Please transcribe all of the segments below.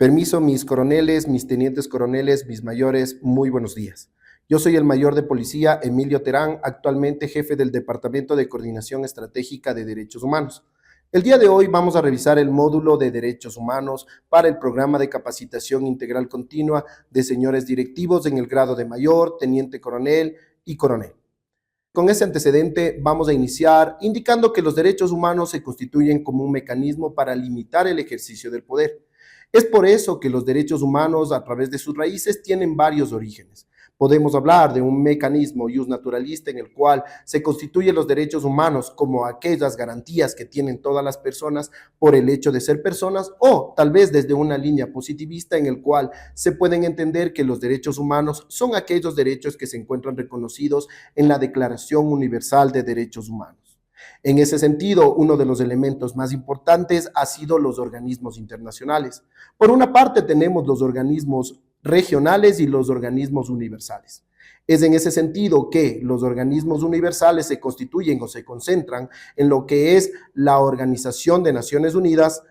Permiso, mis coroneles, mis tenientes coroneles, mis mayores, muy buenos días. Yo soy el mayor de policía Emilio Terán, actualmente jefe del Departamento de Coordinación Estratégica de Derechos Humanos. El día de hoy vamos a revisar el módulo de Derechos Humanos para el programa de capacitación integral continua de señores directivos en el grado de mayor, teniente coronel y coronel. Con ese antecedente vamos a iniciar indicando que los derechos humanos se constituyen como un mecanismo para limitar el ejercicio del poder. Es por eso que los derechos humanos, a través de sus raíces, tienen varios orígenes. Podemos hablar de un mecanismo justnaturalista en el cual se constituyen los derechos humanos como aquellas garantías que tienen todas las personas por el hecho de ser personas, o tal vez desde una línea positivista en el cual se pueden entender que los derechos humanos son aquellos derechos que se encuentran reconocidos en la Declaración Universal de Derechos Humanos. En ese sentido, uno de los elementos más importantes ha sido los organismos internacionales. Por una parte, tenemos los organismos regionales y los organismos universales. Es en ese sentido que los organismos universales se constituyen o se concentran en lo que es la Organización de Naciones Unidas.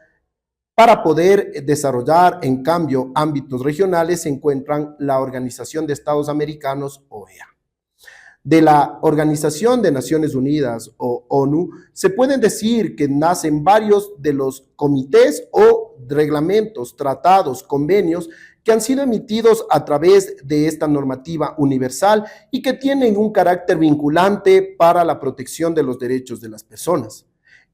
Para poder desarrollar, en cambio, ámbitos regionales se encuentran la Organización de Estados Americanos, OEA. De la Organización de Naciones Unidas o ONU, se pueden decir que nacen varios de los comités o reglamentos, tratados, convenios que han sido emitidos a través de esta normativa universal y que tienen un carácter vinculante para la protección de los derechos de las personas.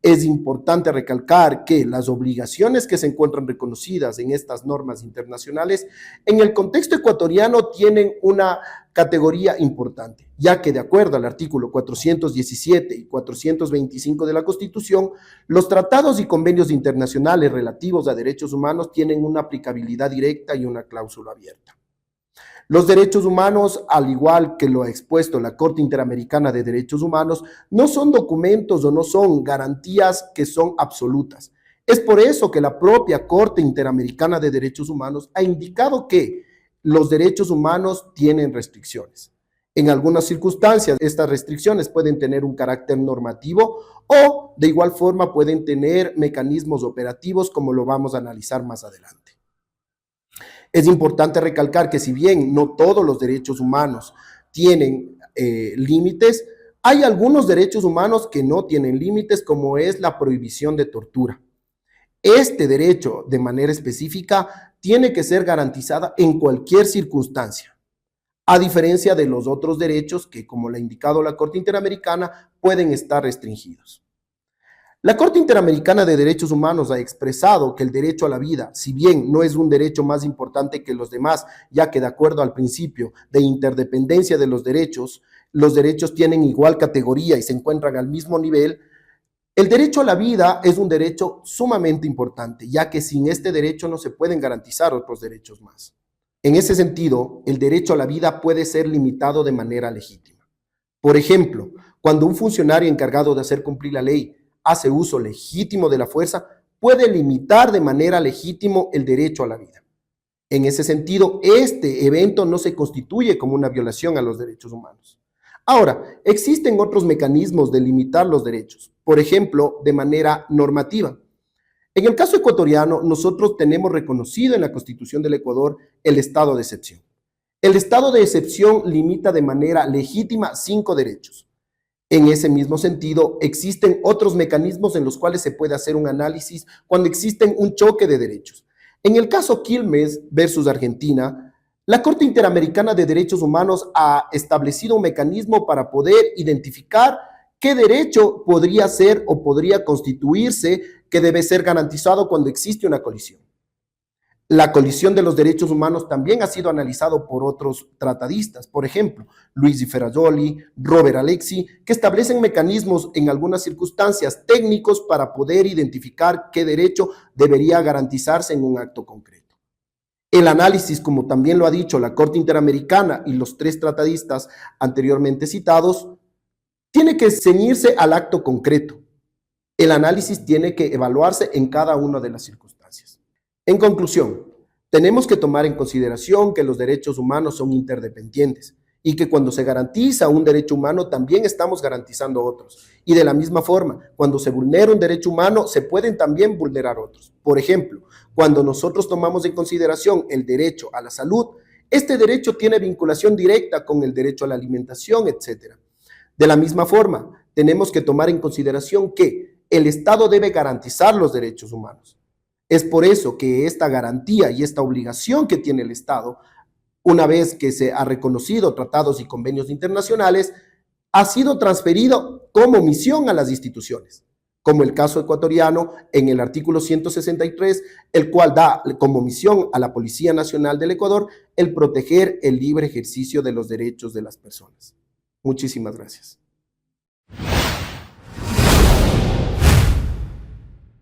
Es importante recalcar que las obligaciones que se encuentran reconocidas en estas normas internacionales en el contexto ecuatoriano tienen una categoría importante, ya que de acuerdo al artículo 417 y 425 de la Constitución, los tratados y convenios internacionales relativos a derechos humanos tienen una aplicabilidad directa y una cláusula abierta. Los derechos humanos, al igual que lo ha expuesto la Corte Interamericana de Derechos Humanos, no son documentos o no son garantías que son absolutas. Es por eso que la propia Corte Interamericana de Derechos Humanos ha indicado que los derechos humanos tienen restricciones. En algunas circunstancias, estas restricciones pueden tener un carácter normativo o, de igual forma, pueden tener mecanismos operativos, como lo vamos a analizar más adelante. Es importante recalcar que si bien no todos los derechos humanos tienen límites, hay algunos derechos humanos que no tienen límites, como es la prohibición de tortura. Este derecho, de manera específica, tiene que ser garantizada en cualquier circunstancia, a diferencia de los otros derechos que, como lo ha indicado la Corte Interamericana, pueden estar restringidos. La Corte Interamericana de Derechos Humanos ha expresado que el derecho a la vida, si bien no es un derecho más importante que los demás, ya que de acuerdo al principio de interdependencia de los derechos tienen igual categoría y se encuentran al mismo nivel, el derecho a la vida es un derecho sumamente importante, ya que sin este derecho no se pueden garantizar otros derechos más. En ese sentido, el derecho a la vida puede ser limitado de manera legítima. Por ejemplo, cuando un funcionario encargado de hacer cumplir la ley hace uso legítimo de la fuerza, puede limitar de manera legítima el derecho a la vida. En ese sentido, este evento no se constituye como una violación a los derechos humanos. Ahora, existen otros mecanismos de limitar los derechos, por ejemplo, de manera normativa. En el caso ecuatoriano, nosotros tenemos reconocido en la Constitución del Ecuador el estado de excepción. El estado de excepción limita de manera legítima 5 derechos. En ese mismo sentido, existen otros mecanismos en los cuales se puede hacer un análisis cuando existen un choque de derechos. En el caso Quilmes versus Argentina, la Corte Interamericana de Derechos Humanos ha establecido un mecanismo para poder identificar qué derecho podría ser o podría constituirse que debe ser garantizado cuando existe una colisión. La colisión de los derechos humanos también ha sido analizado por otros tratadistas, por ejemplo, Luis Di Ferrajoli, Robert Alexi, que establecen mecanismos en algunas circunstancias técnicos para poder identificar qué derecho debería garantizarse en un acto concreto. El análisis, como también lo ha dicho la Corte Interamericana y los 3 tratadistas anteriormente citados, tiene que ceñirse al acto concreto. El análisis tiene que evaluarse en cada una de las circunstancias. En conclusión, tenemos que tomar en consideración que los derechos humanos son interdependientes y que cuando se garantiza un derecho humano también estamos garantizando otros. Y de la misma forma, cuando se vulnera un derecho humano, se pueden también vulnerar otros. Por ejemplo, cuando nosotros tomamos en consideración el derecho a la salud, este derecho tiene vinculación directa con el derecho a la alimentación, etc. De la misma forma, tenemos que tomar en consideración que el Estado debe garantizar los derechos humanos. Es por eso que esta garantía y esta obligación que tiene el Estado, una vez que se ha reconocido tratados y convenios internacionales, ha sido transferido como misión a las instituciones, como el caso ecuatoriano en el artículo 163, el cual da como misión a la Policía Nacional del Ecuador el proteger el libre ejercicio de los derechos de las personas. Muchísimas gracias.